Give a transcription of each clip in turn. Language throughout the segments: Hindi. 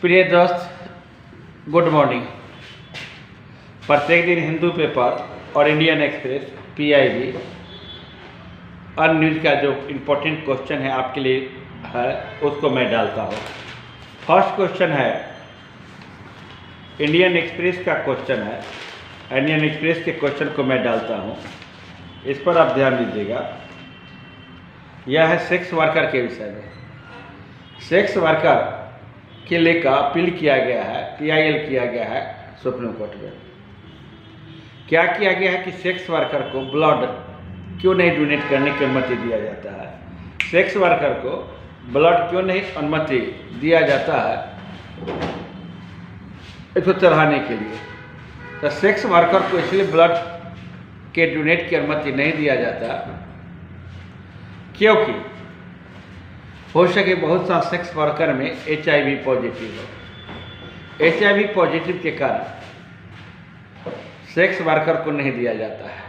प्रिय दोस्त, गुड मॉर्निंग। प्रत्येक दिन हिंदू पेपर और इंडियन एक्सप्रेस, PIB और न्यूज़ का जो इम्पोर्टेंट क्वेश्चन है आपके लिए है उसको मैं डालता हूँ। फर्स्ट क्वेश्चन है, इंडियन एक्सप्रेस का क्वेश्चन है। इंडियन एक्सप्रेस के क्वेश्चन को मैं डालता हूँ, इस पर आप ध्यान दीजिएगा। यह है सेक्स वर्कर के विषय में। सेक्स वर्कर के लेकर अपील किया गया है, PIL किया गया है सुप्रीम कोर्ट में। क्या किया गया है कि सेक्स वर्कर को ब्लड क्यों नहीं डोनेट करने की अनुमति दिया जाता है। सेक्स वर्कर को ब्लड क्यों नहीं अनुमति दिया जाता है इसको चढ़ाने के लिए। तो सेक्स वर्कर को इसलिए ब्लड के डोनेट की अनुमति नहीं दिया जाता क्योंकि हो सके बहुत सा सेक्स वर्कर में HIV पॉजिटिव हो। HIV पॉजिटिव के कारण सेक्स वर्कर को नहीं दिया जाता है,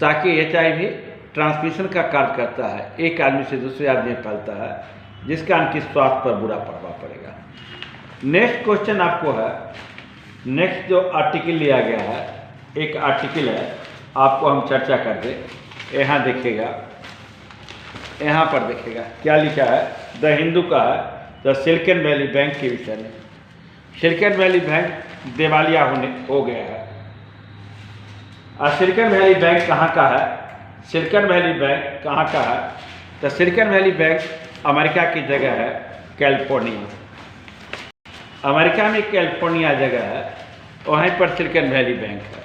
ताकि HIV ट्रांसमिशन का कार्य करता है, एक आदमी से दूसरे आदमी में फैलता है, जिसका उनकी स्वास्थ्य पर बुरा प्रभाव पड़ेगा। नेक्स्ट क्वेश्चन आपको है, नेक्स्ट जो आर्टिकल लिया गया है, एक आर्टिकल है, आपको हम चर्चा कर दें। यहाँ देखिएगा, यहाँ पर देखिएगा क्या लिखा है। द हिंदू का है, द सिलिकॉन वैली बैंक के विषय में। सिलिकॉन वैली बैंक दिवालिया हो गया है। और सिलिकॉन वैली बैंक कहाँ का है? सिलिकॉन वैली बैंक कहाँ का है? तो सिलिकॉन वैली बैंक अमेरिका की जगह है कैलिफोर्निया। अमेरिका में कैलिफोर्निया जगह है, वहीं पर सिलिकॉन वैली बैंक है।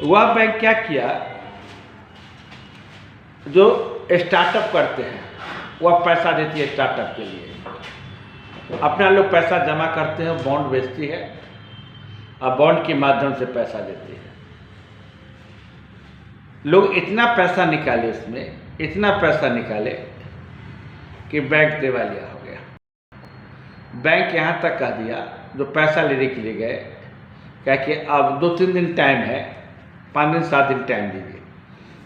वह बैंक क्या किया, जो स्टार्टअप करते हैं वह पैसा देती है स्टार्टअप के लिए। अपना लोग पैसा जमा करते हैं, बॉन्ड बेचती है और बॉन्ड के माध्यम से पैसा देती है। लोग इतना पैसा निकाले, इसमें इतना पैसा निकाले कि बैंक दिवालिया हो गया। बैंक यहाँ तक कह दिया, जो पैसा लेने के लिए गए, क्या कि अब 2-3 दिन टाइम है, 5 दिन 7 दिन टाइम दीजिए।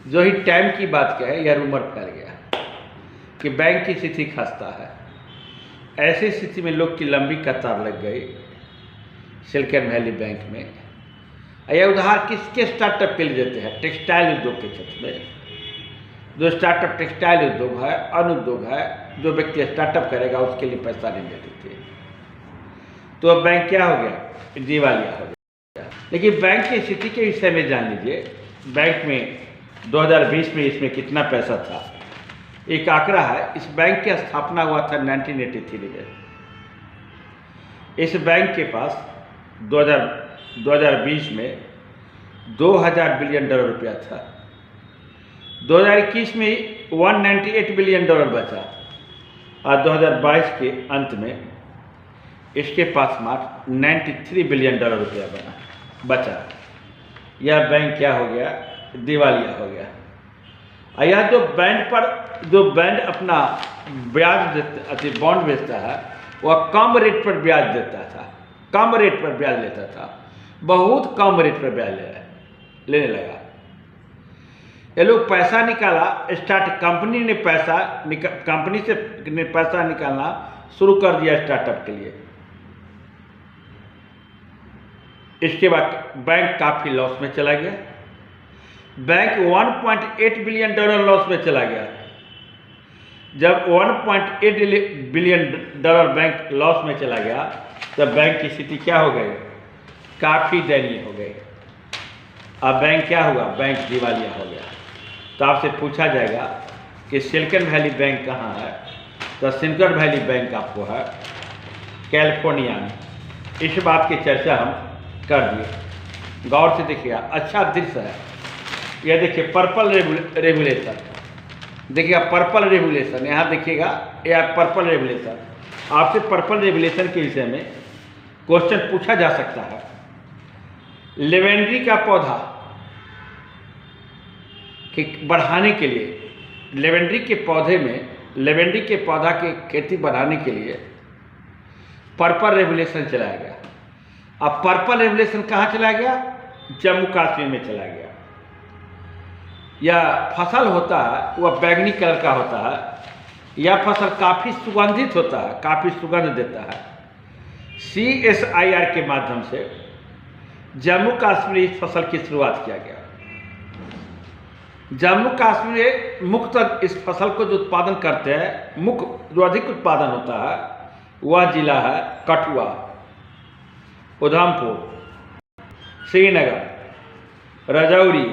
जो ही टाइम की बात कहे, यह रूमर फैल गया कि बैंक की स्थिति खस्ता है। ऐसी स्थिति में लोग की लंबी कतार लग गई सिलिकॉन वैली बैंक में। यह उदाहरण किसके स्टार्टअप के लिए देते हैं? टेक्सटाइल उद्योग के क्षेत्र में। जो स्टार्टअप टेक्सटाइल उद्योग है, अनुद्योग है, जो व्यक्ति स्टार्टअप करेगा उसके लिए पैसा नहीं देते थे। तो अब बैंक क्या हो गया? दिवालिया हो गया। लेकिन बैंक की स्थिति के विषय में जान लीजिए। बैंक में 2020 में इसमें कितना पैसा था, एक आंकड़ा है। इस बैंक की स्थापना हुआ था 1983 में। इस बैंक के पास 2020 में $2000 बिलियन रुपया था। 2021 में $198 बिलियन बचा और 2022 के अंत में इसके पास मात्र $93 बिलियन रुपया बचा। यह बैंक क्या हो गया? दिवालिया हो गया। यह जो बैंक अपना ब्याज बॉन्ड बेचता है, वह कम रेट पर ब्याज देता था, कम रेट पर ब्याज लेता था, बहुत कम रेट पर ब्याज लेने लगा। ये लोग पैसा निकाला, कंपनी से पैसा निकालना शुरू कर दिया स्टार्टअप के लिए। इसके बाद बैंक काफ़ी लॉस में चला गया। बैंक $1.8 बिलियन लॉस में चला गया। जब $1.8 बिलियन बैंक लॉस में चला गया, तब बैंक की स्थिति क्या हो गई? काफ़ी दयनीय हो गई। अब बैंक क्या हुआ? बैंक दिवालिया हो गया। तो आपसे पूछा जाएगा कि सिलिकॉन वैली बैंक कहाँ है? तो सिलिकॉन वैली बैंक आपको है कैलिफोर्निया में। इस बात की चर्चा हम कर दिए। गौर से देखिएगा, अच्छा दृश्य है। यह देखिए पर्पल रेगुलेशन, देखिएगा पर्पल रेगुलेशन, यहाँ देखिएगा यह पर्पल रेगुलेशन। आपसे पर्पल रेगुलेशन के विषय में क्वेश्चन पूछा जा सकता है। लेवेंड्री का पौधा के बढ़ाने के लिए, लेवेंड्री के पौधा के खेती बढ़ाने के लिए पर्पल रेगुलेशन चलाया गया। अब पर्पल रेगुलेशन कहाँ चला गया? जम्मू कश्मीर में चला गया। यह फसल होता है, वह बैंगनी कलर का होता है, यह फसल काफ़ी सुगंधित होता है, काफ़ी सुगंध देता है। CSIR के माध्यम से जम्मू कश्मीर इस फसल की शुरुआत किया गया। जम्मू कश्मीर में मुख्यतः इस फसल को जो उत्पादन करते हैं, मुख्य जो अधिक उत्पादन होता है वह जिला है कठुआ, उधमपुर, श्रीनगर, रजौरी,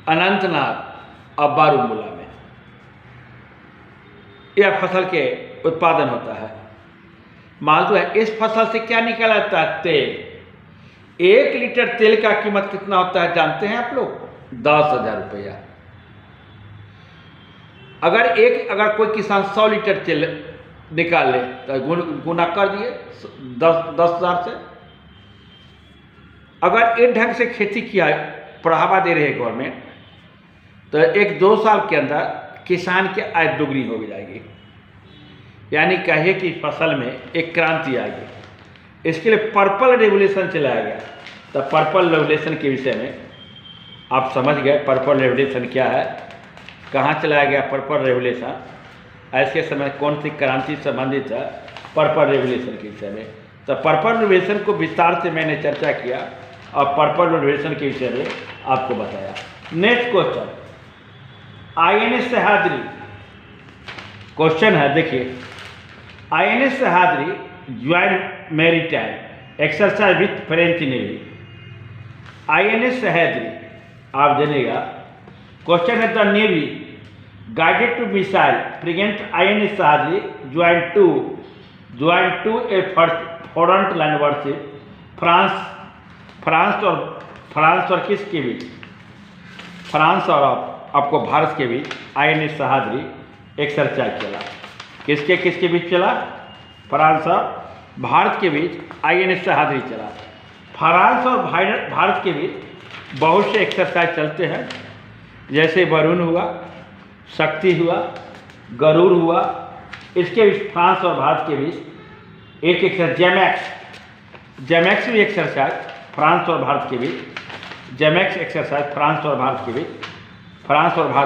अनंतनाग और बारामूला में यह फसल के उत्पादन होता है। मालूम है इस फसल से क्या निकला जाता है? तेल। 1 लीटर तेल का कीमत कितना होता है जानते हैं आप लोग? 10,000 रुपया। अगर कोई किसान 100 लीटर तेल निकाल ले तो गुना कर दिए 10,000 से। अगर एक ढंग से खेती किया, बढ़ावा दे रही है गवर्नमेंट, तो 1-2 साल के अंदर किसान की आय दोगुनी हो जाएगी। यानी कहिए कि फसल में एक क्रांति आएगी। इसके लिए पर्पल रेवोल्यूशन चलाया गया। तो पर्पल रेवोल्यूशन के विषय में आप समझ गए पर्पल रेवोल्यूशन क्या है, कहाँ चलाया गया पर्पल रेवोल्यूशन, ऐसे समय कौन सी क्रांति संबंधित है पर्पल रेवोल्यूशन के विषय में। तो पर्पल रेवोल्यूशन को विस्तार से मैंने चर्चा किया और पर्पल रेवोल्यूशन के विषय में आपको बताया। Next question, INS Sahyadri question है। देखिए, INS Sahyadri join maritime exercise with French navy. INS Sahyadri आप जानिएगा। क्वेश्चन है, the navy guided to missile present INS Sahyadri join to a front line warship France और किसके बीच? फ्रांस और आपको भारत के बीच INS सह्याद्री एक्सरसाइज चला। किसके बीच चला? फ्रांस और भारत के बीच INS सह्याद्री चला। फ्रांस और भारत के बीच बहुत से एक्सरसाइज चलते हैं, जैसे वरुण हुआ, शक्ति हुआ, गरुड़ हुआ। इसके बीच फ्रांस और भारत के बीच एक एक्सरसाइज जेमैक्स भी एक्सरसाइज फ्रांस और भारत के बीच, जेमैक्स एक्सरसाइज फ्रांस और भारत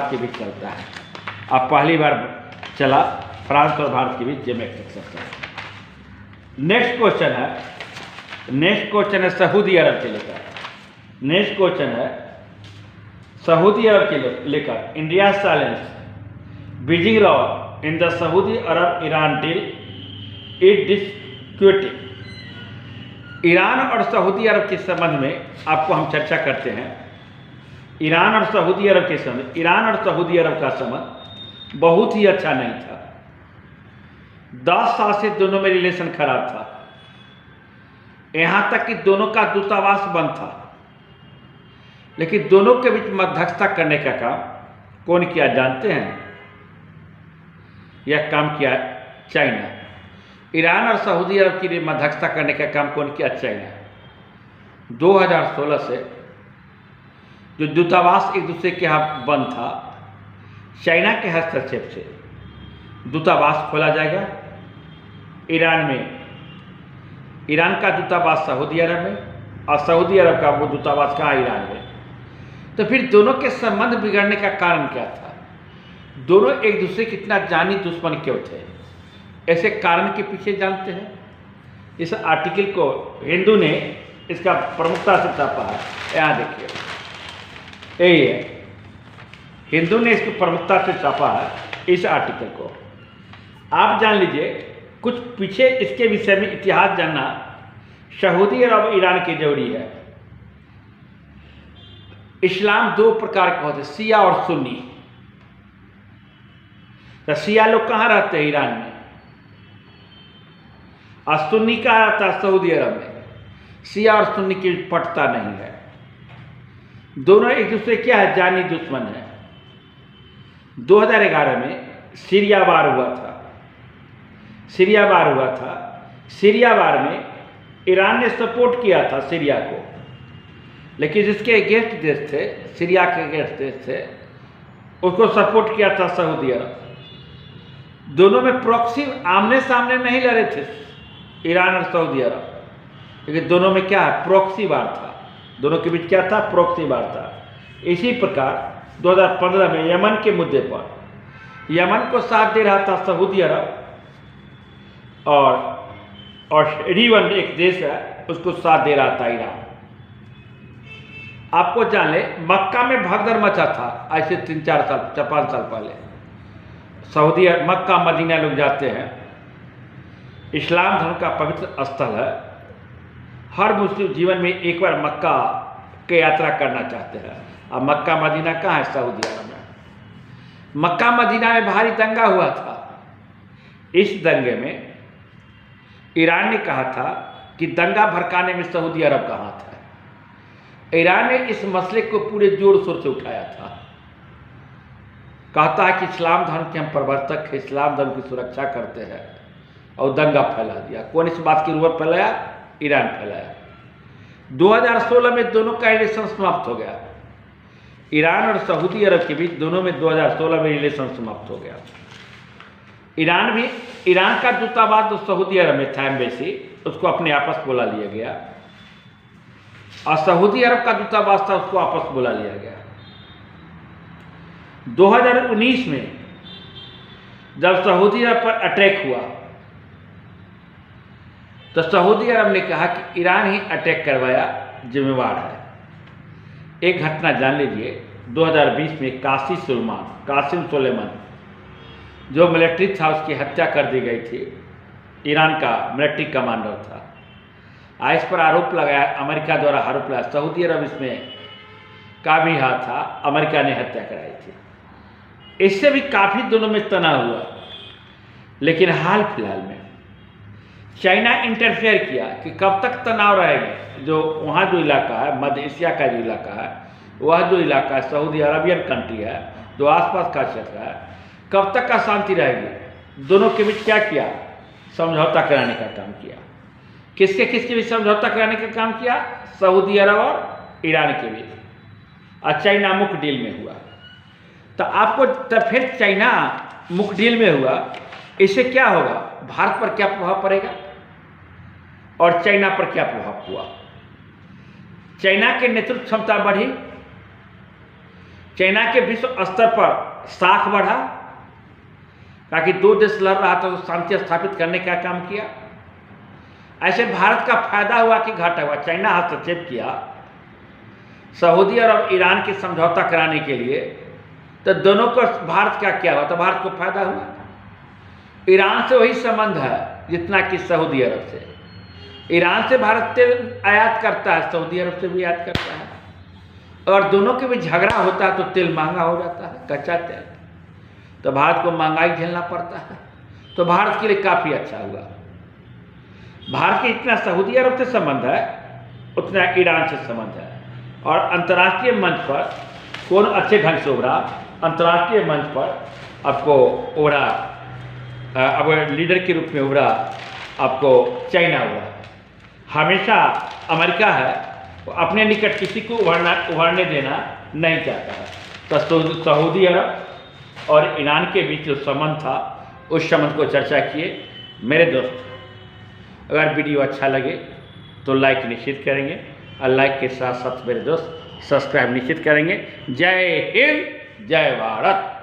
के बीच चलता है। अब पहली बार चला फ्रांस और भारत के बीच जेमैक्स एक्सरसाइज। नेक्स्ट क्वेश्चन है सऊदी अरब के लेकर। नेक्स्ट क्वेश्चन है सऊदी अरब के लेकर। India silence Beijing raw in the Saudi Arab Iran deal it disputing. Iran और सऊदी अरब के संबंध में आपको हम चर्चा करते हैं। ईरान और सऊदी अरब का संबंध बहुत ही अच्छा नहीं था। 10 साल से दोनों में रिलेशन खराब था, यहाँ तक कि दोनों का दूतावास बंद था। लेकिन दोनों के बीच मध्यस्थता करने का काम कौन किया जानते हैं? यह काम किया चाइना। ईरान और सऊदी अरब के लिए मध्यस्थता करने का काम कौन किया? चाइना। 2016 से जो दूतावास एक दूसरे के यहाँ बंद था, चाइना के हस्तक्षेप से दूतावास खोला जाएगा। ईरान में ईरान का दूतावास सऊदी अरब में और सऊदी अरब का वो दूतावास कहाँ? ईरान में। तो फिर दोनों के संबंध बिगड़ने का कारण क्या था? दोनों एक दूसरे के इतना जानी दुश्मन क्यों थे? ऐसे कारण के पीछे जानते हैं? इस आर्टिकल को हिंदू ने इसका प्रमुखता से छापा है। यहाँ देखिए, यही है, हिंदू ने इसको प्रमुखता से छापा है इस आर्टिकल को। आप जान लीजिए कुछ पीछे इसके विषय में इतिहास जानना सऊदी अरब ईरान की जरूरी है। इस्लाम 2 प्रकार के होते हैं, शिया और सुन्नी। तो शिया लोग कहाँ रहते हैं? ईरान में। और सुन्नी कहाँ रहता है? सऊदी अरब में। शिया और सुन्नी की पटता नहीं है, दोनों एक दूसरे क्या है? जानी दुश्मन है। 2011 में सीरिया वार हुआ था। सीरिया वार में ईरान ने सपोर्ट किया था सीरिया को, लेकिन जिसके अगेंस्ट देश थे, सीरिया के अगेंस्ट देश थे, उसको सपोर्ट किया था सऊदी अरब। दोनों में प्रॉक्सी आमने सामने नहीं लड़े थे ईरान और सऊदी अरब, लेकिन दोनों में क्या है? प्रॉक्सी वार था। दोनों के बीच क्या था? प्रॉक्सी वार था। इसी प्रकार 2015 में यमन के मुद्दे पर यमन को साथ दे रहा था सऊदी अरब, और रीवन एक देश है उसको साथ दे रहा था ईरान। आपको जान ले, मक्का में भगदड़ मचा था आज से 3-4 साल 5 साल पहले। सऊदी मक्का मदीना लोग जाते हैं, इस्लाम धर्म का पवित्र स्थल है। हर मुस्लिम जीवन में एक बार मक्का की यात्रा करना चाहते हैं। अब मक्का मदीना कहाँ है? सऊदी अरब में। मक्का मदीना में भारी दंगा हुआ था। इस दंगे में ईरान ने कहा था कि दंगा भड़काने में सऊदी अरब का हाथ है। ईरान ने इस मसले को पूरे जोर शोर से उठाया था। कहता है कि इस्लाम धर्म के हम प्रवर्तक हैं, इस्लाम धर्म की सुरक्षा करते हैं, और दंगा फैला दिया। कौन इस बात की रूप फैलाया? ईरान फैलाया। 2016 में दोनों का रिलेशन समाप्त हो गया। ईरान और सऊदी अरब के बीच दोनों में 2016 में रिलेशन समाप्त हो गया। ईरान का दूतावास जो सऊदी अरब में था, एम्बेसी, उसको अपने आपस बुला लिया गया, और सऊदी अरब का दूतावास था उसको आपस बुला लिया गया। 2019 में जब सऊदी अरब पर अटैक हुआ तो सऊदी अरब ने कहा कि ईरान ही अटैक करवाया, जिम्मेवार है। एक घटना जान लीजिए, 2020 में कासिम सुलेमान जो मिलिट्री था उसकी हत्या कर दी गई थी। ईरान का मिलिट्री कमांडर था। इस पर आरोप लगाया, अमेरिका द्वारा आरोप लगाया, सऊदी अरब इसमें का भी हाथ था, अमेरिका ने हत्या कराई थी। इससे भी काफ़ी दोनों में तनाव हुआ। लेकिन हाल फिलहाल में चाइना इंटरफेयर किया कि कब तक तनाव रहेगा। जो वहाँ जो इलाका है, मध्य एशिया का जो इलाका है, वह जो इलाका है सऊदी अरबियन कंट्री है, जो आसपास का क्षेत्र है, कब तक अशांति रहेगी। दोनों के बीच क्या किया? समझौता कराने का काम किया। किसके बीच समझौता कराने का काम किया? सऊदी अरब और ईरान के बीच। और चाइना मुख्य डील में हुआ। तो आपको तब फिर चाइना मुख्य डील में हुआ, इससे क्या होगा? भारत पर क्या प्रभाव पड़ेगा और चाइना पर क्या प्रभाव हुआ? चाइना के नेतृत्व क्षमता बढ़ी, चाइना के विश्व स्तर पर साख बढ़ा, ताकि दो देश लड़ रहा था तो शांति स्थापित करने का काम किया। ऐसे भारत का फायदा हुआ कि घाटा हुआ? चाइना हस्तक्षेप किया सऊदी अरब ईरान के समझौता कराने के लिए, तो दोनों को भारत का क्या हुआ? तो भारत को फायदा हुआ। ईरान से वही संबंध है जितना कि सऊदी अरब से। ईरान से भारत तेल आयात करता है, सऊदी अरब से भी आयात करता है, और दोनों के बीच झगड़ा होता है तो तेल महंगा हो जाता है, कच्चा तेल। तो भारत को महंगाई झेलना पड़ता है। तो भारत के लिए काफ़ी अच्छा हुआ। भारत के जितना सऊदी अरब से संबंध है उतना ईरान से संबंध है। और अंतर्राष्ट्रीय मंच पर कौन अच्छे ढंग से उभरा? अंतर्राष्ट्रीय मंच पर आपको उभरा, अब लीडर के रूप में उभरा आपको चाइना उभरा। हमेशा अमेरिका है वो अपने निकट किसी को उभरने देना नहीं चाहता है। तो सऊदी अरब और ईरान के बीच जो संबंध था उस संबंध को चर्चा किए। मेरे दोस्त, अगर वीडियो अच्छा लगे तो लाइक निश्चित करेंगे, और लाइक के साथ साथ मेरे दोस्त सब्सक्राइब निश्चित करेंगे। जय हिंद, जय भारत।